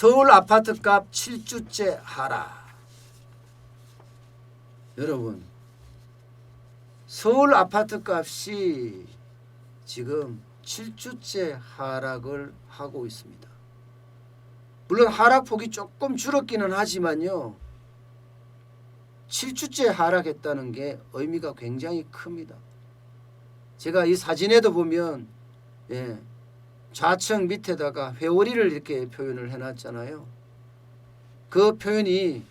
서울 아파트값 7주째 하락. 여러분, 서울 아파트값이 지금 7주째 하락을 하고 있습니다. 물론 하락폭이 조금 줄었기는 하지만요, 7주째 하락했다는 게 의미가 굉장히 큽니다. 제가 이 사진에도 보면 좌측 밑에다가 회오리를 이렇게 표현을 해놨잖아요. 그 표현이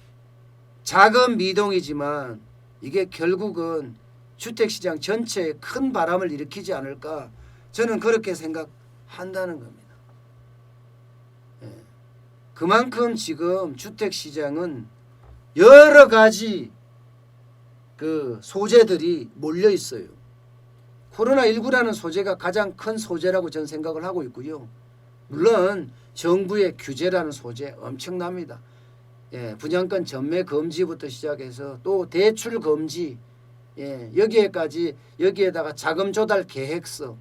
작은 미동이지만 이게 결국은 주택시장 전체에 큰 바람을 일으키지 않을까, 저는 그렇게 생각한다는 겁니다. 그만큼 지금 주택시장은 여러 가지 그 소재들이 몰려 있어요. 코로나19라는 소재가 가장 큰 소재라고 저는 생각을 하고 있고요. 물론 정부의 규제라는 소재 엄청납니다. 분양권 전매 금지부터 시작해서 또 대출 금지, 여기에까지, 여기에다가 자금 조달 계획서,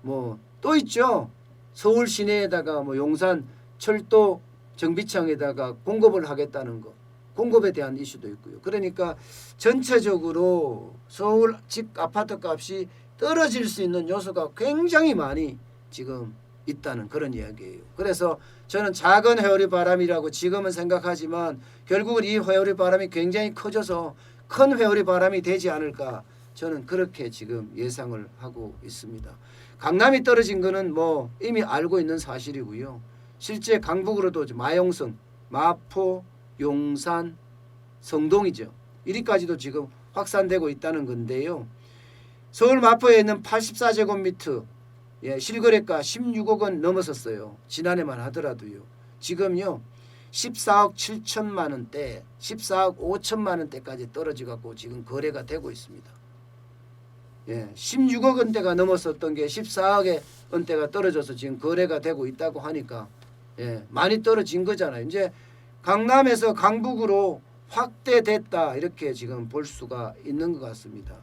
뭐 또 있죠. 서울 시내에다가 뭐 용산 철도 정비청에다가 공급을 하겠다는 거, 공급에 대한 이슈도 있고요. 그러니까 전체적으로 서울 집 아파트 값이 떨어질 수 있는 요소가 굉장히 많이 지금 있다는 그런 이야기예요. 그래서 저는 작은 회오리 바람이라고 지금은 생각하지만 결국은 이 회오리 바람이 굉장히 커져서 큰 회오리 바람이 되지 않을까, 저는 그렇게 지금 예상을 하고 있습니다. 강남이 떨어진 거는 뭐 이미 알고 있는 사실이고요. 실제 강북으로도 마용성, 마포, 용산, 성동이죠. 이리까지도 지금 확산되고 있다는 건데요. 서울 마포에 있는 84제곱미터 실거래가 16억 원 넘었었어요. 지난해만 하더라도요. 지금요 14억 7천만 원대, 14억 5천만 원대까지 떨어져 갖고 지금 거래가 되고 있습니다. 16억 원대가 넘었었던 게 14억 원대가 떨어져서 지금 거래가 되고 있다고 하니까 많이 떨어진 거잖아요. 이제 강남에서 강북으로 확대됐다, 이렇게 지금 볼 수가 있는 것 같습니다.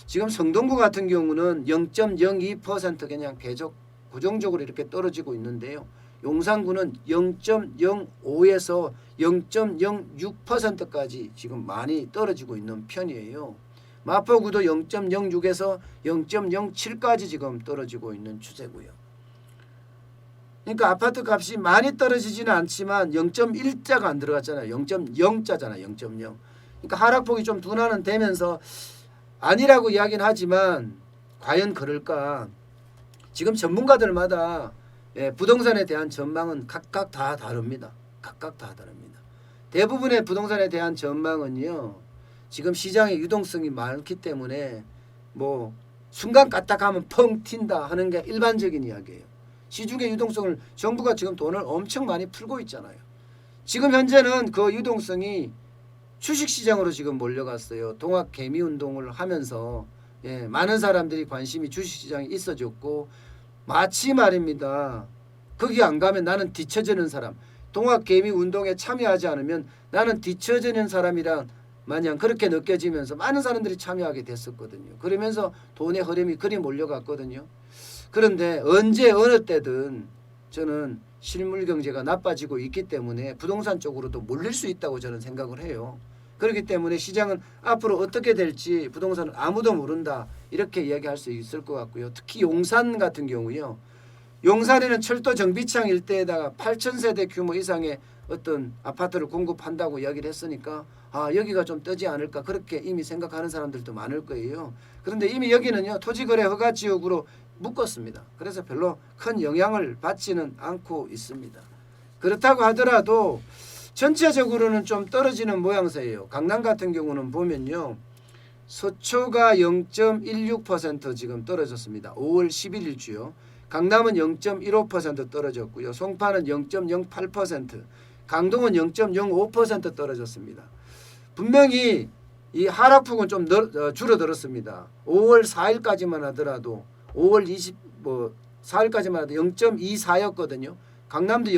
지금 성동구 같은 경우는 0.02% 그냥 계속 고정적으로 이렇게 떨어지고 있는데요. 용산구는 0.05에서 0.06%까지 지금 많이 떨어지고 있는 편이에요. 마포구도 0.06에서 0.07까지 지금 떨어지고 있는 추세고요. 그러니까 아파트 값이 많이 떨어지지는 않지만 0.1자가 안 들어갔잖아요. 0.0자잖아요. 0.0. 그러니까 하락폭이 좀 둔화는 되면서 아니라고 이야기는 하지만 과연 그럴까? 지금 전문가들마다 부동산에 대한 전망은 각각 다 다릅니다. 각각 다 다릅니다. 대부분의 부동산에 대한 전망은요, 지금 시장의 유동성이 많기 때문에 뭐 순간 까딱하면 펑 튄다 하는 게 일반적인 이야기예요. 시중의 유동성을 정부가 지금 돈을 엄청 많이 풀고 있잖아요. 지금 현재는 그 유동성이 주식시장으로 지금 몰려갔어요. 동학개미운동을 하면서 많은 사람들이 관심이 주식시장에 있어졌고, 마치 말입니다, 거기 안 가면 나는 뒤처지는 사람, 동학개미운동에 참여하지 않으면 나는 뒤처지는 사람이란 마냥 그렇게 느껴지면서 많은 사람들이 참여하게 됐었거든요. 그러면서 돈의 흐름이 그리 몰려갔거든요. 그런데 언제 어느 때든 저는 실물 경제가 나빠지고 있기 때문에 부동산 쪽으로도 몰릴 수 있다고 저는 생각을 해요. 그렇기 때문에 시장은 앞으로 어떻게 될지 부동산은 아무도 모른다, 이렇게 이야기할 수 있을 것 같고요. 특히 용산 같은 경우요. 용산에는 철도 정비창 일대에다가 8,000세대 규모 이상의 어떤 아파트를 공급한다고 이야기를 했으니까 여기가 좀 뜨지 않을까, 그렇게 이미 생각하는 사람들도 많을 거예요. 그런데 이미 여기는요 토지거래 허가지역으로 묶었습니다. 그래서 별로 큰 영향을 받지는 않고 있습니다. 그렇다고 하더라도 전체적으로는 좀 떨어지는 모양새예요. 강남 같은 경우는 보면요, 서초가 0.16% 지금 떨어졌습니다. 5월 11일 주요. 강남은 0.15% 떨어졌고요. 송파는 0.08%, 강동은 0.05% 떨어졌습니다. 분명히 이 하락폭은 좀 줄어들었습니다. 5월 4일까지만 하더라도 5월 4일까지만 하더라도 0.24였거든요. 강남도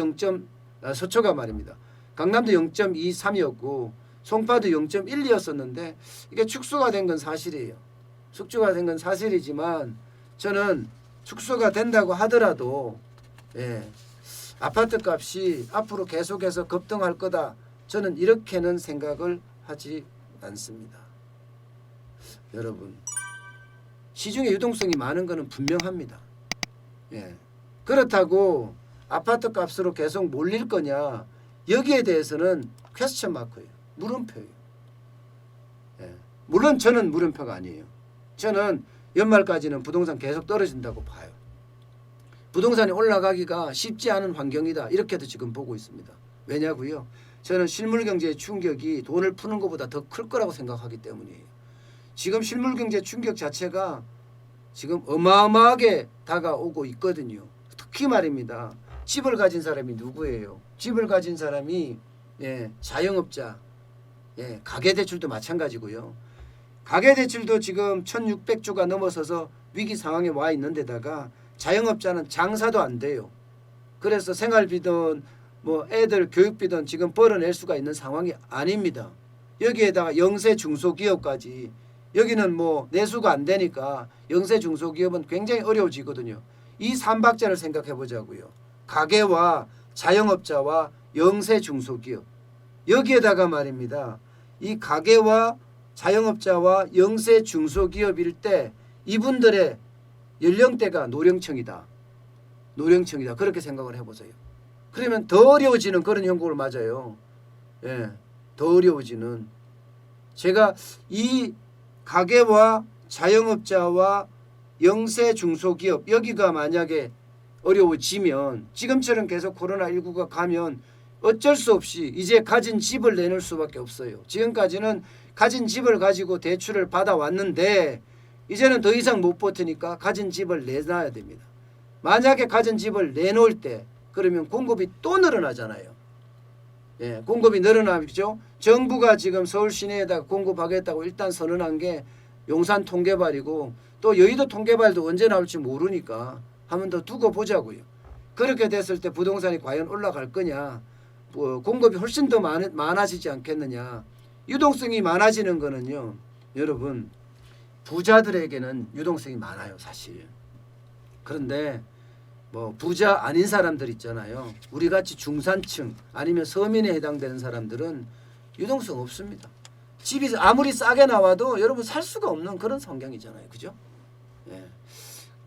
서초가 말입니다. 강남도 0.23이었고 송파도 0.12였었는데 이게 축소가 된 건 사실이에요. 축소가 된 건 사실이지만 저는 축소가 된다고 하더라도 아파트 값이 앞으로 계속해서 급등할 거다. 저는 이렇게는 생각을 하지 않습니다. 여러분, 시중에 유동성이 많은 것은 분명합니다. 예. 그렇다고 아파트 값으로 계속 몰릴 거냐? 여기에 대해서는 퀘스천 마크예요. 물음표예요. 예. 물론 저는 물음표가 아니에요. 저는 연말까지는 부동산 계속 떨어진다고 봐요. 부동산이 올라가기가 쉽지 않은 환경이다. 이렇게도 지금 보고 있습니다. 왜냐고요? 저는 실물 경제의 충격이 돈을 푸는 것보다 더 클 거라고 생각하기 때문이에요. 지금 실물 경제 충격 자체가 지금 어마어마하게 다가오고 있거든요. 특히 말입니다. 집을 가진 사람이 누구예요? 집을 가진 사람이 자영업자, 가계대출도 마찬가지고요. 가계대출도 지금 1600조가 넘어서서 위기 상황에 와 있는 데다가 자영업자는 장사도 안 돼요. 그래서 생활비든 뭐 애들 교육비든 지금 벌어낼 수가 있는 상황이 아닙니다. 여기에다가 영세 중소기업까지 여기는 뭐 내수가 안 되니까 영세 중소기업은 굉장히 어려워지거든요. 이 삼박자를 생각해 보자고요. 가계와 자영업자와 영세 중소기업. 여기에다가 말입니다. 이 가계와 자영업자와 영세 중소기업일 때 이분들의 연령대가 노령층이다. 노령층이다. 그렇게 생각을 해보세요. 그러면 더 어려워지는 그런 형국을 맞아요. 더 어려워지는. 제가 이 가계와 자영업자와 영세 중소기업 여기가 만약에 어려워지면 지금처럼 계속 코로나19가 가면 어쩔 수 없이 이제 가진 집을 내놓을 수밖에 없어요. 지금까지는 가진 집을 가지고 대출을 받아왔는데 이제는 더 이상 못 버티니까 가진 집을 내놔야 됩니다. 만약에 가진 집을 내놓을 때 그러면 공급이 또 늘어나잖아요. 공급이 늘어나죠. 정부가 지금 서울 시내에다 공급하겠다고 일단 선언한 게 용산 통개발이고 또 여의도 통개발도 언제 나올지 모르니까 한번 더 두고 보자고요. 그렇게 됐을 때 부동산이 과연 올라갈 거냐. 공급이 훨씬 더 많아지지 않겠느냐. 유동성이 많아지는 거는요. 여러분 부자들에게는 유동성이 많아요. 사실. 그런데 뭐 부자 아닌 사람들 있잖아요. 우리같이 중산층 아니면 서민에 해당되는 사람들은 유동성 없습니다. 집이 아무리 싸게 나와도 여러분 살 수가 없는 그런 성향이잖아요. 그죠?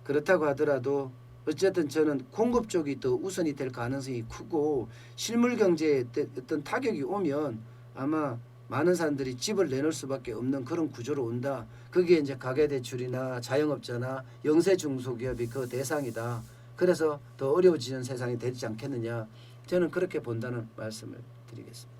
그렇다고 하더라도 어쨌든 저는 공급 쪽이 더 우선이 될 가능성이 크고 실물 경제에 어떤 타격이 오면 아마 많은 사람들이 집을 내놓을 수밖에 없는 그런 구조로 온다. 그게 이제 가계대출이나 자영업자나 영세 중소기업이 그 대상이다. 그래서 더 어려워지는 세상이 되지 않겠느냐. 저는 그렇게 본다는 말씀을 드리겠습니다.